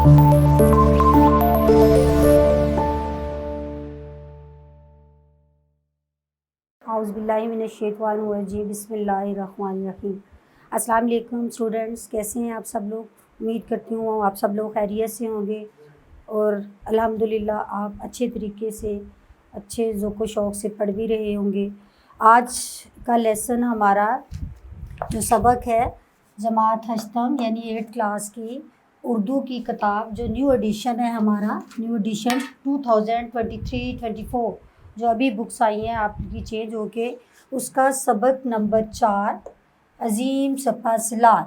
اعوذ باللہ من الشیطان الرجیم، بسم اللہ الرحمن الرحیم۔ السلام علیکم اسٹوڈنٹس، کیسے ہیں آپ سب لوگ؟ امید کرتی ہوں آپ سب لوگ خیریت سے ہوں گے اور الحمدللہ آپ اچھے طریقے سے اچھے ذوق و شوق سے پڑھ بھی رہے ہوں گے۔ آج کا لیسن ہمارا جو سبق ہے جماعت ہشتم یعنی 8 کلاس کی اردو کی کتاب جو نیو ایڈیشن ہے، ہمارا نیو ایڈیشن 2023-24 جو ابھی بکس آئی ہیں آپ کی چینج ہو کے، اس کا سبق نمبر 4 عظیم سپہ سالار۔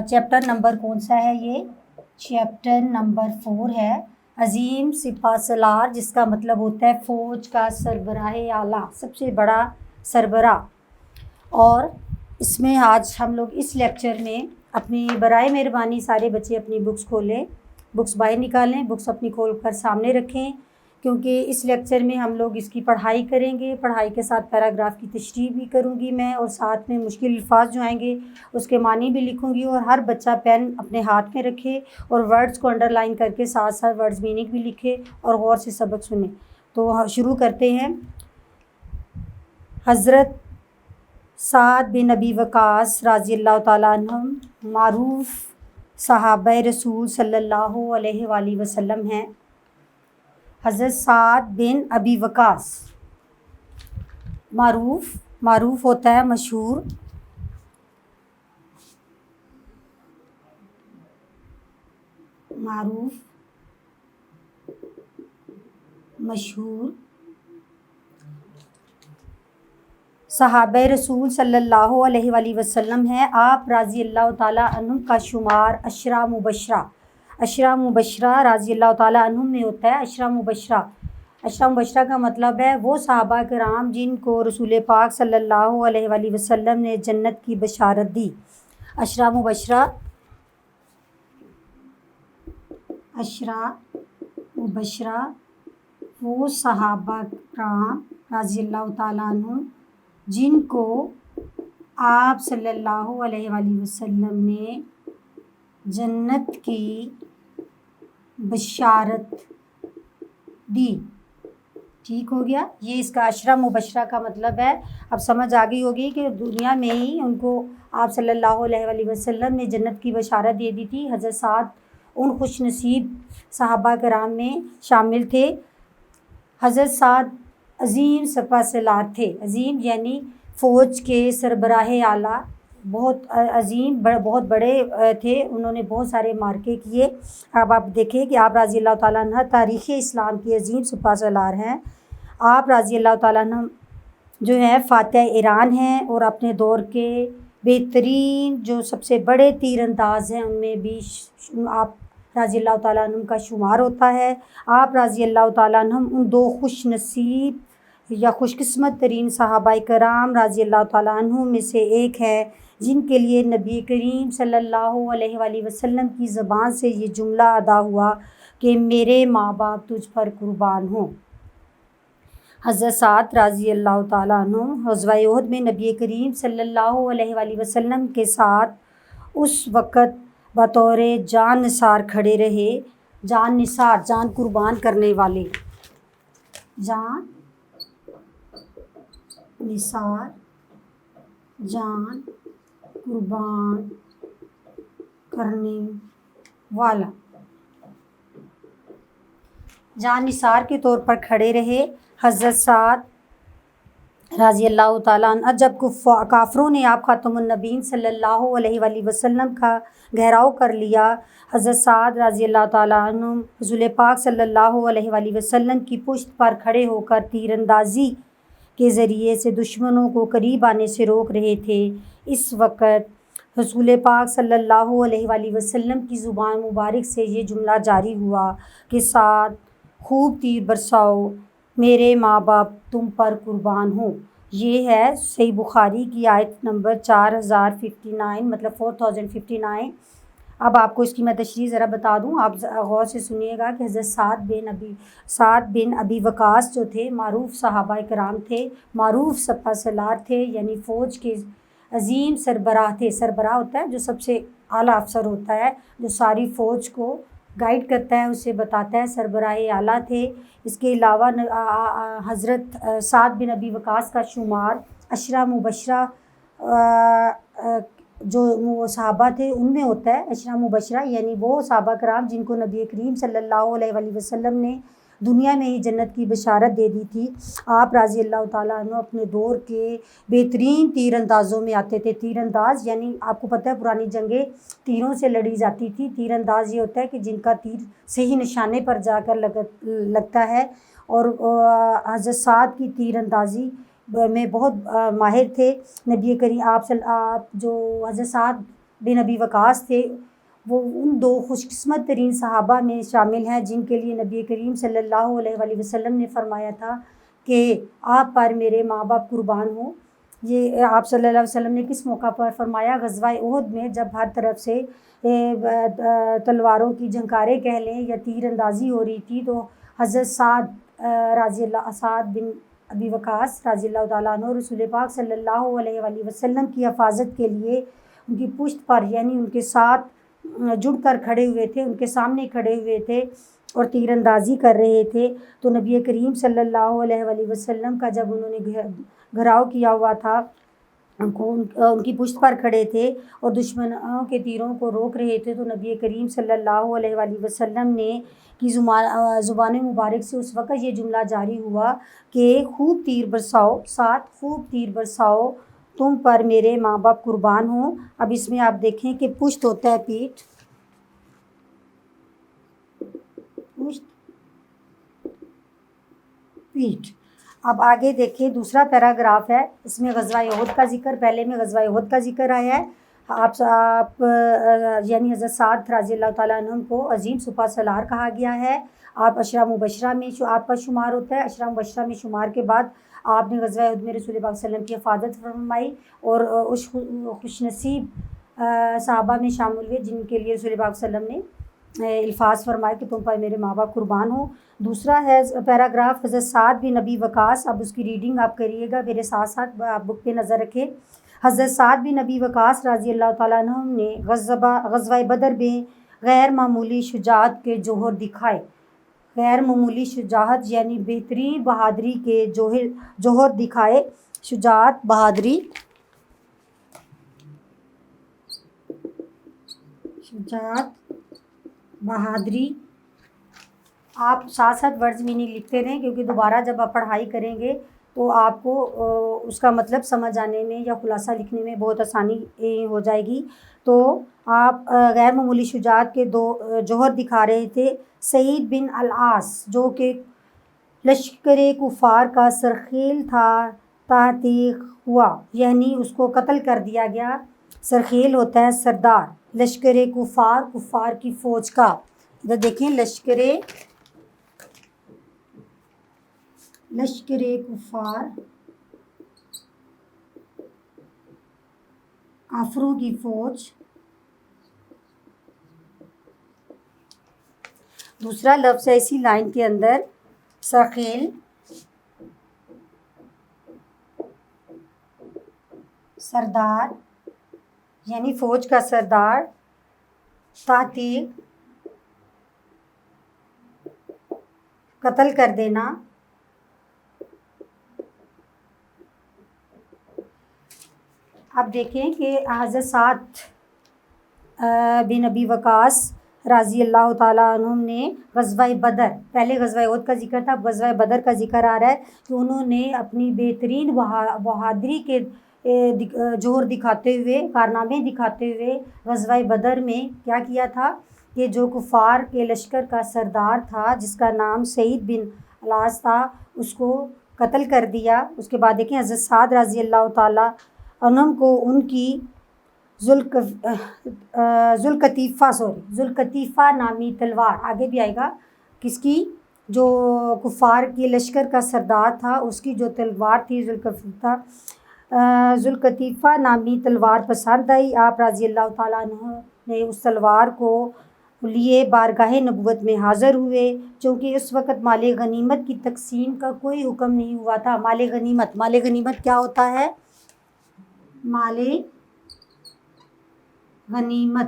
چیپٹر نمبر کون سا ہے؟ یہ چیپٹر نمبر 4 ہے، عظیم سپہ سالار، جس کا مطلب ہوتا ہے فوج کا سربراہ اعلیٰ، سب سے بڑا سربراہ۔ اور اس میں آج ہم لوگ اس لیکچر میں اپنی برائے مہربانی سارے بچے اپنی بکس کھولیں، بکس باہر نکالیں، بکس اپنی کھول کر سامنے رکھیں، کیونکہ اس لیکچر میں ہم لوگ اس کی پڑھائی کریں گے۔ پڑھائی کے ساتھ پیراگراف کی تشریح بھی کروں گی میں، اور ساتھ میں مشکل الفاظ جو آئیں گے اس کے معنی بھی لکھوں گی، اور ہر بچہ پین اپنے ہاتھ میں رکھے اور ورڈز کو انڈر لائن کر کے ساتھ ساتھ ورڈز میننگ بھی لکھے اور غور سے سبق سنیں۔ تو شروع کرتے ہیں۔ حضرت سعد بن ابی وقاص رضی اللہ تعالیٰ عنہم معروف صحابہ رسول صلی اللہ علیہ وآلہ وسلم ہیں۔ حضرت سعد بن ابی وقاص معروف ہوتا ہے مشہور، مشہور صحابہ رسول صلی اللہ علیہ وآلہ وسلم ہیں۔ آپ رضی اللہ تعالیٰ عنہم کا شمار عشرہ مبشرہ رضی اللہ تعالیٰ عنہم میں ہوتا ہے۔ عشرہ مبشرہ کا مطلب ہے وہ صحابہ کرام جن کو رسول پاک صلی اللہ علیہ وآلہ وسلم نے جنت کی بشارت دی۔ عشرہ مبشرہ وہ صحابہ کرام رضی اللہ تعالیٰ عنہم جن کو آپ صلی اللہ علیہ وآلہ وسلم نے جنت کی بشارت دی۔ ٹھیک ہو گیا؟ یہ اس کا عشرہ مبشرہ کا مطلب ہے۔ اب سمجھ آ گئی ہوگی کہ دنیا میں ہی ان کو آپ صلی اللہ علیہ وآلہ وسلم نے جنت کی بشارت دے دی تھی۔ حضرت سعد ان خوش نصیب صحابہ کرام میں شامل تھے۔ حضرت سعد عظیم سپہ سالار تھے۔ عظیم یعنی فوج کے سربراہ اعلیٰ، بہت عظیم، بہت بڑے تھے، انہوں نے بہت سارے معرکے کیے۔ اب آپ دیکھیں کہ آپ رضی اللہ تعالیٰ عنہ تاریخ اسلام کے عظیم سپہ سالار ہیں۔ آپ رضی اللہ تعالیٰ عنہ جو ہیں فاتح ایران ہیں، اور اپنے دور کے بہترین جو سب سے بڑے تیر انداز ہیں ان میں بھی آپ رضی اللہ تعالیٰ عنہ کا شمار ہوتا ہے۔ آپ رضی اللہ تعالیٰ عنہ ان 2 خوش نصیب یا خوش قسمت ترین صحابہ کرام رضی اللہ تعالیٰ عنہ میں سے ایک ہے جن کے لیے نبی کریم صلی اللہ علیہ وآلہ وسلم کی زبان سے یہ جملہ ادا ہوا کہ میرے ماں باپ تجھ پر قربان ہوں۔ حضرت سعد رضی اللہ تعالیٰ عنہ غزوہ احد میں نبی کریم صلی اللہ علیہ وآلہ وسلم کے ساتھ اس وقت بطور جان نثار کھڑے رہے۔ جان نثار، جان قربان کرنے والے، جان نثار، جان قربان کرنے والا، جان نثار کے طور پر کھڑے رہے۔ حضرت سعد رضی اللہ تعالیٰ عنہ جب کافروں نے آپ خاتم النبیین صلی اللہ علیہ وآلہ وسلم کا گھیراؤ کر لیا، حضرت سعد رضی اللہ تعالیٰ عنہ رسول پاک صلی اللہ علیہ وآلہ وسلم کی پشت پر کھڑے ہو کر تیر اندازی کے ذریعے سے دشمنوں کو قریب آنے سے روک رہے تھے۔ اس وقت رسول پاک صلی اللہ علیہ وآلہ وسلم کی زبان مبارک سے یہ جملہ جاری ہوا کہ سعد خوب تیر برساؤ، میرے ماں باپ تم پر قربان ہوں۔ یہ ہے صحیح بخاری کی آیت نمبر 4059، مطلب 4059۔ اب آپ کو اس کی میں تشریح ذرا بتا دوں، آپ غور سے سنیے گا کہ حضرت سعد بن ابی وقاص جو تھے معروف صحابہ کرام تھے، معروف سپہ سالار تھے، یعنی فوج کے عظیم سربراہ تھے۔ سربراہ ہوتا ہے جو سب سے اعلیٰ افسر ہوتا ہے، جو ساری فوج کو گائیڈ کرتا ہے، اسے بتاتا ہے، سربراہ اعلیٰ تھے۔ اس کے علاوہ حضرت سعد بن ابی وقاص کا شمار عشرہ مبشرہ جو وہ صحابہ تھے ان میں ہوتا ہے۔ عشرہ مبشرہ یعنی وہ صحابہ کرام جن کو نبی کریم صلی اللہ علیہ وآلہ وسلم نے دنیا میں ہی جنت کی بشارت دے دی تھی۔ آپ رضی اللہ تعالیٰ عنہ اپنے دور کے بہترین تیر اندازوں میں آتے تھے۔ تیر انداز یعنی آپ کو پتہ ہے پرانی جنگیں تیروں سے لڑی جاتی تھی۔ تیر انداز یہ ہوتا ہے کہ جن کا تیر صحیح نشانے پر جا کر لگتا ہے، اور حضرت سعد کی تیر اندازی میں بہت ماہر تھے۔ نبی کریم آپ جو حضرت سعد بن ابی وقاص تھے وہ ان 2 خوش قسمت ترین صحابہ میں شامل ہیں جن کے لیے نبی کریم صلی اللہ علیہ وآلہ وسلم نے فرمایا تھا کہ آپ پر میرے ماں باپ قربان ہوں۔ یہ آپ صلی اللہ علیہ وسلم نے کس موقع پر فرمایا؟ غزوہ احد میں، جب ہر طرف سے تلواروں کی جھنکاریں کہہ لیں یا تیر اندازی ہو رہی تھی، تو حضرت سعد بن ابی وقاص رضی اللہ تعالیٰ عنہ رسول پاک صلی اللہ علیہ وآلہ وسلم کی حفاظت کے لیے ان کی پشت پر یعنی ان کے ساتھ جڑ کر کھڑے ہوئے تھے، ان کے سامنے کھڑے ہوئے تھے اور تیر اندازی کر رہے تھے۔ تو نبی کریم صلی اللہ علیہ وآلہ وسلم کا جب انہوں نے گھراؤ کیا ہوا تھا، ان کی پشت پر کھڑے تھے اور دشمنوں کے تیروں کو روک رہے تھے، تو نبی کریم صلی اللہ علیہ وآلہ وسلم نے کی زبان مبارک سے اس وقت یہ جملہ جاری ہوا کہ خوب تیر برساؤ، ساتھ خوب تیر برساؤ، تم پر میرے ماں باپ قربان ہوں۔ اب اس میں آپ دیکھیں کہ پشت ہوتا ہے پیٹھ، پشت پیٹھ۔ اب آگے دیکھیں دوسرا پیراگراف ہے، اس میں غزوہ احد کا ذکر، پہلے میں غزوہ احد کا ذکر آیا ہے۔ آپ یعنی حضرت سعد رضی اللہ تعالیٰ عنہ کو عظیم سپہ سالار کہا گیا ہے۔ آپ عشرہ مبشرہ میں آپ کا شمار ہوتا ہے۔ عشرہ مبشرہ میں شمار کے بعد آپ نے غزوہ احد میں رسول پاک صلی اللہ علیہ وسلم کی حفاظت فرمائی اور اس خوش نصیب صحابہ میں شامل ہوئے جن کے لیے رسول پاک صلی اللہ علیہ وسلم نے الفاظ فرمائے کہ تم پر میرے ماں باپ قربان ہوں۔ دوسرا ہے پیراگراف حضرت سعد بن ابی وقاص، اب اس کی ریڈنگ آپ کریے گا میرے ساتھ ساتھ، آپ بک پہ نظر رکھیں۔ حضرت سعد بن ابی وقاص رضی اللہ تعالیٰ عنہ نے غزوہ بدر میں غیر معمولی شجاعت کے جوہر دکھائے۔ غیر معمولی شجاعت یعنی بہترین بہادری کے جوہر دکھائے۔ شجاعت، بہادری، شجاعت، بہادری، آپ ساتھ ساتھ ورڈز میننگ لکھتے رہیں کیونکہ دوبارہ جب آپ پڑھائی کریں گے تو آپ کو اس کا مطلب سمجھ آنے میں یا خلاصہ لکھنے میں بہت آسانی ہو جائے گی۔ تو آپ غیر معمولی شجاعت کے 2 جوہر دکھا رہے تھے۔ سعید بن العاص جو کہ لشکر کفار کا سرخیل تھا، تحقیق ہوا یعنی اس کو قتل کر دیا گیا۔ سرخیل ہوتا ہے سردار، لشکر کفار، کفار کی فوج کا۔ ادھر دیکھیں لشکر کفار، کافروں کی فوج۔ دوسرا لفظ ہے اسی لائن کے اندر سرخیل، سردار یعنی فوج کا سردار، تحقیق قتل کر دینا۔ اب دیکھیں کہ حضرت سعد بن ابی وقاص رضی اللہ تعالیٰ عنہ نے غزوہ بدر، پہلے غزوہ احد کا ذکر تھا، اب غزوہ بدر کا ذکر آ رہا ہے، کہ انہوں نے اپنی بہترین بہادری کے جوہر دکھاتے ہوئے، کارنامے دکھاتے ہوئے غزوہ بدر میں کیا کیا تھا کہ جو کفار کے لشکر کا سردار تھا جس کا نام سعید بن العاص تھا اس کو قتل کر دیا۔ اس کے بعد دیکھیں حضرت سعد رضی اللہ تعالیٰ عنہ کو ان کی ذوالقطیفہ نامی تلوار، آگے بھی آئے گا کس کی، جو کفار کے لشکر کا سردار تھا اس کی جو تلوار تھی ذوالقطیفہ نامی تلوار پسند آئی۔ آپ رضی اللہ تعالیٰ عنہ نے اس تلوار کو لیے بارگاہ نبوت میں حاضر ہوئے، چونکہ اس وقت مال غنیمت کی تقسیم کا کوئی حکم نہیں ہوا تھا۔ مال غنیمت کیا ہوتا ہے؟ مال غنیمت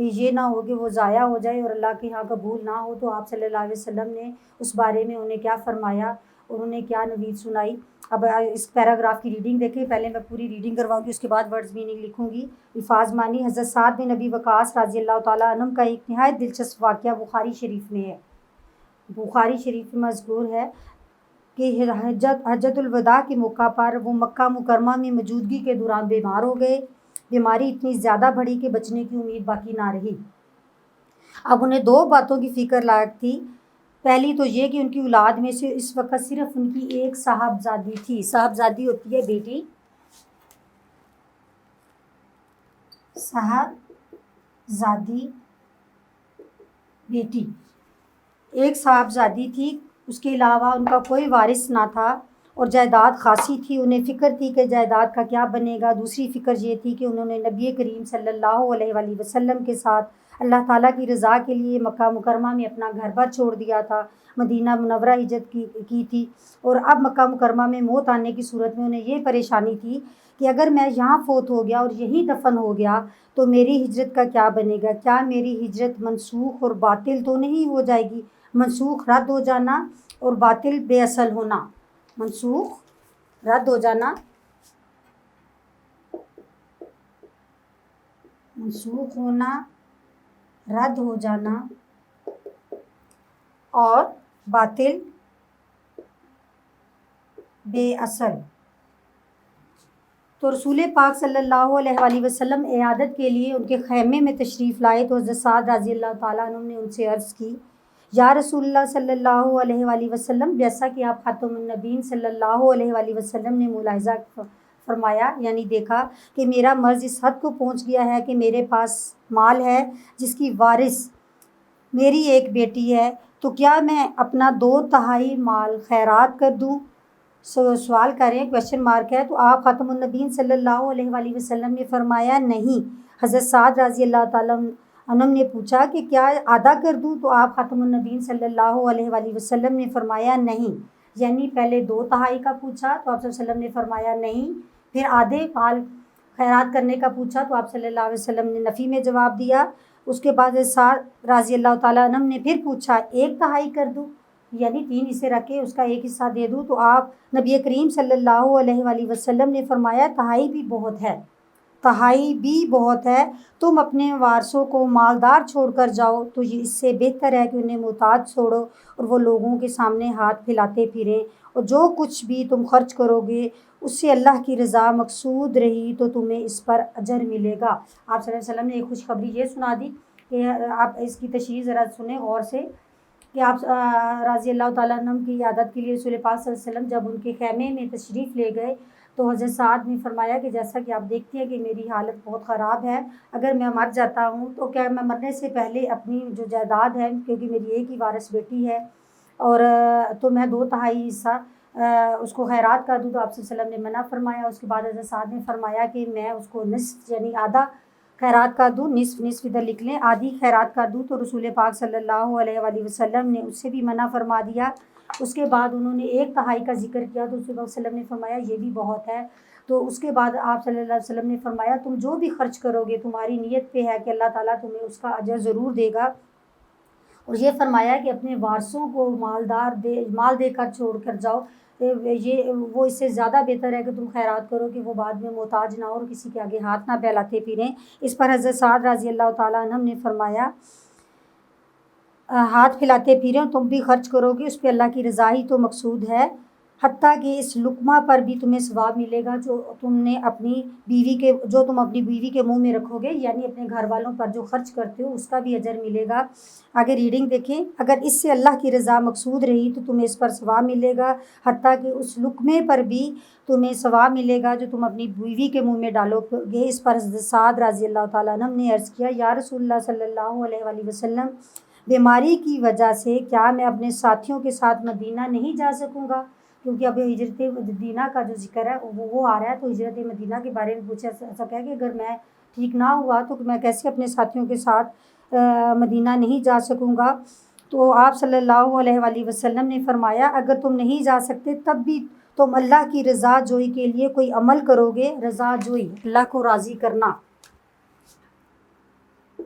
یہ نہ ہو کہ وہ ضائع ہو جائے اور اللہ کے یہاں قبول نہ ہو۔ تو آپ صلی اللہ علیہ وسلم نے اس بارے میں انہیں کیا فرمایا، انہوں نے کیا نوید سنائی۔ اب اس پیراگراف کی ریڈنگ دیکھیں، پہلے میں پوری ریڈنگ کرواؤں گی، اس کے بعد ورڈز میننگ لکھوں گی۔ الفاظ معنی: حضرت سعد بن ابی وقاص رضی اللہ تعالیٰ عنہ کا ایک نہایت دلچسپ واقعہ بخاری شریف میں ہے۔ بخاری شریف میں مذکور ہے کہ حجۃ الوداع کے موقع پر وہ مکہ مکرمہ میں موجودگی کے دوران بیمار ہو گئے۔ بیماری اتنی زیادہ بڑھی کہ بچنے کی امید باقی نہ رہی۔ اب انہیں دو باتوں کی فکر لاحق تھی۔ پہلی تو یہ کہ ان کی اولاد میں سے اس وقت صرف ان کی ایک صاحبزادی تھی۔ صاحبزادی ہوتی ہے بیٹی، صاحبزادی بیٹی، ایک صاحبزادی تھی، اس کے علاوہ ان کا کوئی وارث نہ تھا، اور جائیداد خاصی تھی۔ انہیں فکر تھی کہ جائیداد کا کیا بنے گا۔ دوسری فکر یہ تھی کہ انہوں نے نبی کریم صلی اللہ علیہ وآلہ وسلم کے ساتھ اللہ تعالیٰ کی رضا کے لیے مکہ مکرمہ میں اپنا گھر بار چھوڑ دیا تھا، مدینہ منورہ ہجرت کی تھی، اور اب مکہ مکرمہ میں موت آنے کی صورت میں انہیں یہ پریشانی تھی کہ اگر میں یہاں فوت ہو گیا اور یہیں دفن ہو گیا تو میری ہجرت کا کیا بنے گا؟ کیا میری ہجرت منسوخ اور باطل تو نہیں ہو جائے گی؟ منسوخ رد ہو جانا اور باطل بے اصل ہونا۔ منسوخ رد ہو جانا، منسوخ ہونا، رد ہو جانا اور باطل بے اصل۔ تو رسول پاک صلی اللہ علیہ وآلہ وسلم عیادت کے لیے ان کے خیمے میں تشریف لائے تو حضرت سعد رضی اللہ تعالیٰ عنہ نے ان سے عرض کی، یا رسول اللہ صلی اللہ علیہ وآلہ وسلم، جیسا کہ آپ خاتم النبیین صلی اللہ علیہ وآلہ وسلم نے ملاحظہ فرمایا، یعنی دیکھا کہ میرا مرض اس حد کو پہنچ گیا ہے کہ میرے پاس مال ہے جس کی وارث میری ایک بیٹی ہے، تو کیا میں اپنا 2/3 مال خیرات کر دوں؟ سوال کریں، کویشچن مارک ہے۔ تو آپ خاتم النبیین صلی اللہ علیہ وآلہ وسلم نے فرمایا نہیں۔ حضرت سعد رضی اللہ تعالیٰ عنہ نے پوچھا کہ کیا آدھا کر دوں؟ تو آپ خاتم النبیین صلی اللہ علیہ وآلہ وسلم نے فرمایا نہیں، یعنی پہلے 2/3 کا پوچھا تو آپ صلی اللہ علیہ وسلم نے فرمایا نہیں، پھر آدھے مال خیرات کرنے کا پوچھا تو آپ صلی اللہ علیہ وسلم نے نفی میں جواب دیا۔ اس کے بعد سعد رضی اللہ تعالیٰ عنہ نے پھر پوچھا 1/3 کر دوں، یعنی 3 حصے رکھ کے اس کا 1 حصہ دے دوں؟ تو آپ نبی کریم صلی اللہ علیہ وآلہ وسلم نے فرمایا 1/3 بھی بہت ہے، 1/3 بھی بہت ہے، تم اپنے وارثوں کو مالدار چھوڑ کر جاؤ تو یہ اس سے بہتر ہے کہ انہیں محتاج چھوڑو اور وہ لوگوں کے سامنے ہاتھ پھیلاتے پھریں، اور جو کچھ بھی تم خرچ کرو گے اس سے اللہ کی رضا مقصود رہی تو تمہیں اس پر اجر ملے گا۔ آپ صلی اللہ علیہ وسلم نے ایک خوشخبری یہ سنا دی کہ آپ اس کی تشریح ذرا سنیں غور سے، کہ آپ رضی اللہ تعالیٰ عنہ کی عیادت کے لیے رسول پاک صلی اللہ علیہ وسلم جب ان کے خیمے میں تشریف لے گئے تو حضرت سعد نے فرمایا کہ جیسا کہ آپ دیکھتے ہیں کہ میری حالت بہت خراب ہے، اگر میں مر جاتا ہوں تو کیا میں مرنے سے پہلے اپنی جو جائیداد ہے، کیونکہ میری ایک ہی وارث بیٹی ہے، اور تو میں 2/3 حصہ اس کو خیرات کر دوں؟ تو آپ صلی اللہ علیہ وسلم نے منع فرمایا۔ اس کے بعد حضرت سعد نے فرمایا کہ میں اس کو نصف یعنی آدھا خیرات کر دوں، نصف ادھر لکھ لیں، آدھی خیرات کر دوں؟ تو رسول پاک صلی اللہ علیہ وآلہ وسلم نے اس سے بھی منع فرما دیا۔ اس کے بعد انہوں نے 1/3 کا ذکر کیا تو رسول اللہ صلی اللہ علیہ وسلم نے فرمایا یہ بھی بہت ہے۔ تو اس کے بعد آپ صلی اللہ علیہ وسلم نے فرمایا تم جو بھی خرچ کرو گے تمہاری نیت پہ ہے کہ اللہ تعالیٰ تمہیں اس کا اجر ضرور دے گا، اور یہ فرمایا کہ اپنے وارثوں کو مال دے کر چھوڑ کر جاؤ، وہ اس سے زیادہ بہتر ہے کہ تم خیرات کرو کہ وہ بعد میں محتاج نہ ہو اور کسی کے آگے ہاتھ نہ پھیلاتے پھریں۔ اس پر حضرت سعد رضی اللہ تعالیٰ عنہ نے فرمایا ہاتھ پھیلاتے پھریں، تم بھی خرچ کرو گے اس پہ اللہ کی رضا ہی تو مقصود ہے، حتیٰ کہ اس لقمہ پر بھی تمہیں ثواب ملے گا جو تم اپنی بیوی کے منہ میں رکھو گے، یعنی اپنے گھر والوں پر جو خرچ کرتے ہو اس کا بھی اجر ملے گا۔ آگے ریڈنگ دیکھیں، اگر اس سے اللہ کی رضا مقصود رہی تو تمہیں اس پر ثواب ملے گا، حتیٰ کہ اس لقمے پر بھی تمہیں ثواب ملے گا جو تم اپنی بیوی کے منہ میں ڈالو گے۔ اس پر حضرت سعد رضی اللہ تعالیٰ عنہ نے عرض کیا، یا رسول اللہ صلی اللہ علیہ وآلہ وسلم، بیماری کی وجہ سے کیا میں اپنے ساتھیوں کے ساتھ مدینہ نہیں جا سکوں گا؟ کیونکہ اب ہجرت مدینہ کا جو ذکر ہے وہ آ رہا ہے، تو ہجرت مدینہ کے بارے میں پوچھا، ایسا کہا کہ اگر میں ٹھیک نہ ہوا تو میں کیسے اپنے ساتھیوں کے ساتھ مدینہ نہیں جا سکوں گا؟ تو آپ صلی اللہ علیہ وآلہ وسلم نے فرمایا اگر تم نہیں جا سکتے تب بھی تم اللہ کی رضا جوئی کے لیے کوئی عمل کرو گے۔ رضا جوئی، اللہ کو راضی کرنا،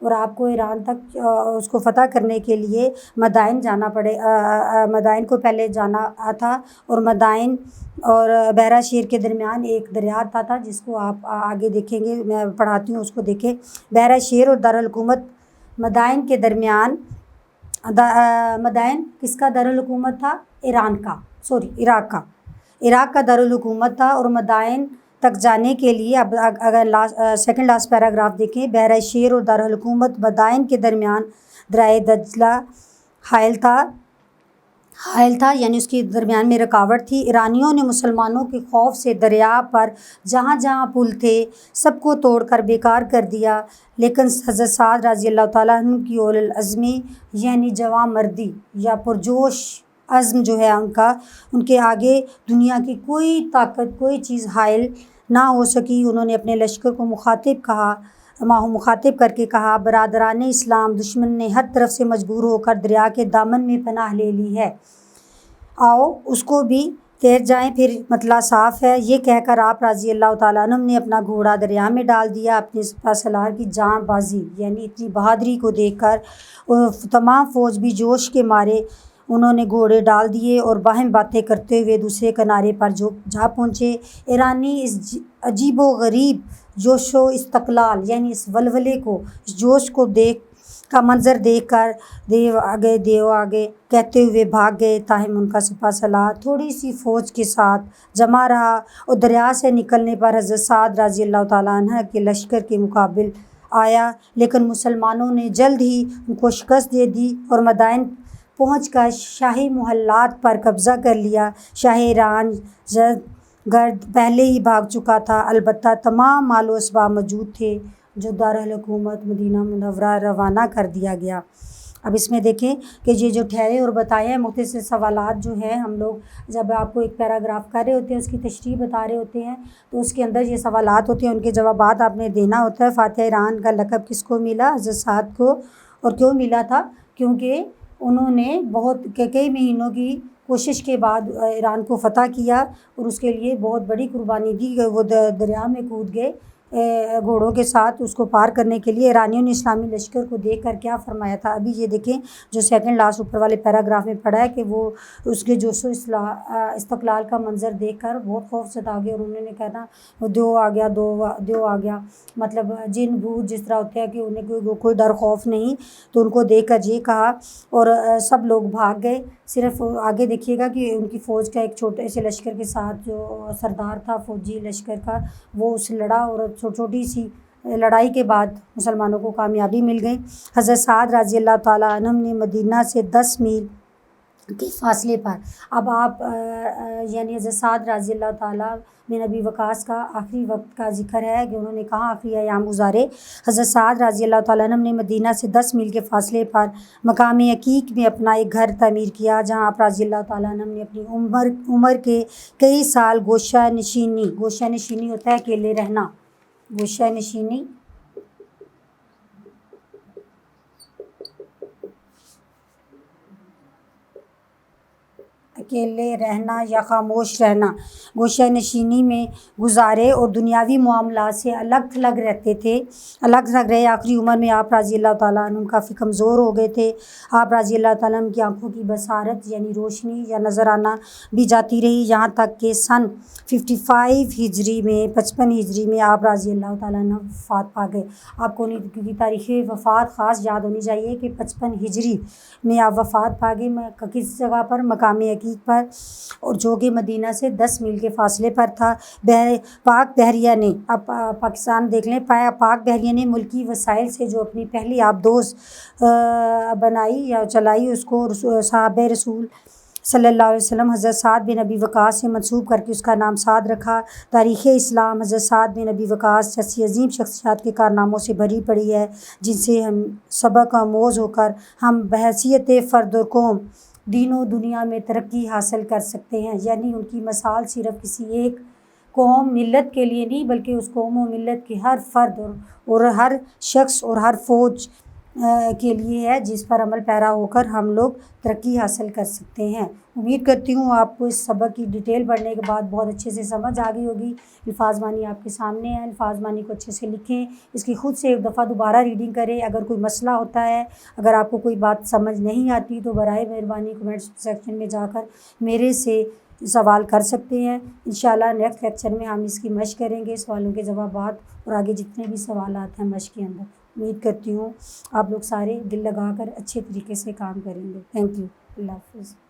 اور آپ کو ایران تک اس کو فتح کرنے کے لیے مدائن جانا مدائن کو پہلے جانا تھا، اور مدائن اور بحیرہ شیر کے درمیان ایک دریا آتا تھا جس کو آپ آگے دیکھیں گے، میں پڑھاتی ہوں اس کو دیکھیں۔ بحیرہ شیر اور دارالحکومت مدائن کے درمیان، مدائن کس کا دارالحکومت تھا؟ عراق کا، عراق کا دارالحکومت تھا، اور مدائن تک جانے کے لیے اب اگر سیکنڈ لاسٹ پیراگراف دیکھیں، بحیرہ شیر اور دارالحکومت مدائن کے درمیان دریائے دجلہ حائل تھا، یعنی اس کے درمیان میں رکاوٹ تھی۔ ایرانیوں نے مسلمانوں کے خوف سے دریا پر جہاں جہاں پل تھے سب کو توڑ کر بیکار کر دیا، لیکن حضرت سعد رضی اللہ تعالیٰ عنہ کی اولو العزمی یعنی جواں مردی یا پرجوش عزم جو ہے ان کے آگے دنیا کی کوئی طاقت، کوئی چیز حائل نہ ہو سکی۔ انہوں نے اپنے لشکر کو مخاطب کر کے کہا، برادران اسلام، دشمن نے ہر طرف سے مجبور ہو کر دریا کے دامن میں پناہ لے لی ہے، آؤ اس کو بھی تیر جائیں، پھر مطلع صاف ہے۔ یہ کہہ کر آپ رضی اللہ تعالیٰ عنہ نے اپنا گھوڑا دریا میں ڈال دیا۔ اپنے سپہ سالار کی جاں بازی یعنی اتنی بہادری کو دیکھ کر تمام فوج بھی جوش کے مارے انہوں نے گھوڑے ڈال دیے اور باہم باتیں کرتے ہوئے دوسرے کنارے پر جا پہنچے۔ ایرانی اس عجیب و غریب جوش و استقلال یعنی اس ولولے کو، اس جوش کو کا منظر دیکھ کر دیو آگے کہتے ہوئے بھاگ گئے، تاہم ان کا سپہ سالار تھوڑی سی فوج کے ساتھ جمع رہا، اور دریا سے نکلنے پر حضرت سعد رضی اللہ تعالیٰ عنہ کے لشکر کے مقابل آیا، لیکن مسلمانوں نے جلد ہی ان کو شکست دے دی اور مدائن پہنچ کر شاہی محلات پر قبضہ کر لیا۔ شاہ ایران گرد پہلے ہی بھاگ چکا تھا، البتہ تمام مال و اسباب موجود تھے جو دارالحکومت مدینہ منورہ روانہ کر دیا گیا۔ اب اس میں دیکھیں کہ یہ جو ٹھہرے اور بتائے ہیں مختصر سوالات جو ہیں، ہم لوگ جب آپ کو ایک پیراگراف کر رہے ہوتے ہیں، اس کی تشریح بتا رہے ہوتے ہیں، تو اس کے اندر یہ سوالات ہوتے ہیں، ان کے جوابات آپ نے دینا ہوتا ہے۔ فاتح ایران کا لقب کس کو ملا؟ حضرت سعد کو۔ اور کیوں ملا تھا؟ کیونکہ انہوں نے بہت کئی مہینوں کی کوشش کے بعد ایران کو فتح کیا، اور اس کے لیے بہت بڑی قربانی دی۔ وہ دریا میں کود گئے گھوڑوں کے ساتھ اس کو پار کرنے کے لیے۔ ایرانیوں نے اسلامی لشکر کو دیکھ کر کیا فرمایا تھا؟ ابھی یہ دیکھیں جو سیکنڈ لاسٹ اوپر والے پیراگراف میں پڑھا ہے کہ وہ اس کے جوش و استقلال کا منظر دیکھ کر بہت خوف زدہ گئے، اور انہوں نے کہا دیو آ گیا، مطلب جن بھوت جس طرح ہوتے ہیں کہ انہیں کوئی ڈر خوف نہیں، تو ان کو دیکھ کر یہ کہا، اور سب لوگ بھاگ گئے۔ صرف آگے دیکھیے گا کہ ان کی فوج کا ایک چھوٹے سے لشکر کے ساتھ جو سردار تھا فوجی لشکر کا، وہ اس لڑا، اور چھوٹی سی لڑائی کے بعد مسلمانوں کو کامیابی مل گئی۔ حضرت سعد رضی اللہ تعالیٰ عنہ نے مدینہ سے 10 میل کے فاصلے پر، اب آپ یعنی حضرت سعد رضی اللہ تعالیٰ بن ابی وقاص کا آخری وقت کا ذکر ہے کہ انہوں نے کہاں آخری ایام گزارے۔ حضرت سعد رضی اللہ تعالیٰ عنہ نے مدینہ سے 10 میل کے فاصلے پر مقام عقیق میں اپنا ایک گھر تعمیر کیا، جہاں آپ رضی اللہ تعالیٰ عنہ نے اپنی عمر کے کئی سال گوشہ نشینی ہوتا ہے اکیلے رہنا، گوشہ نشینی اکیلے رہنا یا خاموش رہنا، گوشہ نشینی میں گزارے اور دنیاوی معاملات سے الگ تھلگ رہے۔ آخری عمر میں آپ رضی اللہ تعالیٰ عنہ کافی کمزور ہو گئے تھے۔ آپ رضی اللہ تعالیٰ عنہ کی آنکھوں کی بصارت یعنی روشنی یا نظر آنا بھی جاتی رہی، یہاں تک کہ سن 55 ہجری میں آپ رضی اللہ تعالیٰ عنہ وفات پا گئے۔ آپ کو ان کی تاریخ وفات خاص یاد ہونی چاہیے کہ 55 ہجری میں آپ وفات پا گئے، کس جگہ پر؟ مقام عقیق پر، اور جو کہ مدینہ سے 10 میل کے فاصلے پر تھا۔ پاک بحریہ نے، اب پاکستان دیکھ لیں، پاک بحریہ نے ملکی وسائل سے جو اپنی پہلی آبدوز بنائی یا چلائی، اس کو صحابہ رسول صلی اللہ علیہ وسلم حضرت سعد بن ابی وقاص سے منسوب کر کے اس کا نام سعد رکھا۔ تاریخ اسلام حضرت سعد بن ابی وقاص جیسی عظیم شخصیات کے کارناموں سے بھری پڑی ہے، جن سے ہم سبق آموز ہو کر ہم بحیثیت فرد اور قوم دین و دنیا میں ترقی حاصل کر سکتے ہیں۔ یعنی ان کی مثال صرف کسی ایک قوم ملت کے لیے نہیں، بلکہ اس قوم و ملت کے ہر فرد اور ہر شخص اور ہر فوج کے لیے ہے جس پر عمل پیرا ہو کر ہم لوگ ترقی حاصل کر سکتے ہیں۔ امید کرتی ہوں آپ کو اس سبق کی ڈیٹیل پڑھنے کے بعد بہت اچھے سے سمجھ آ گئی ہوگی۔ الفاظ معنی آپ کے سامنے ہے، الفاظ معنی کو اچھے سے لکھیں، اس کی خود سے ایک دفعہ دوبارہ ریڈنگ کریں۔ اگر کوئی مسئلہ ہوتا ہے، اگر آپ کو کوئی بات سمجھ نہیں آتی تو برائے مہربانی کمنٹس سیکشن میں جا کر میرے سے سوال کر سکتے ہیں۔ انشاءاللہ نیکسٹ لیکچر میں ہم اس کی مشق کریں گے، سوالوں کے جوابات اور آگے جتنے بھی سوالات ہیں مشق کے اندر۔ امید کرتی ہوں آپ لوگ سارے دل لگا کر اچھے طریقے سے کام کریں گے۔ تھینک یو، اللہ حافظ۔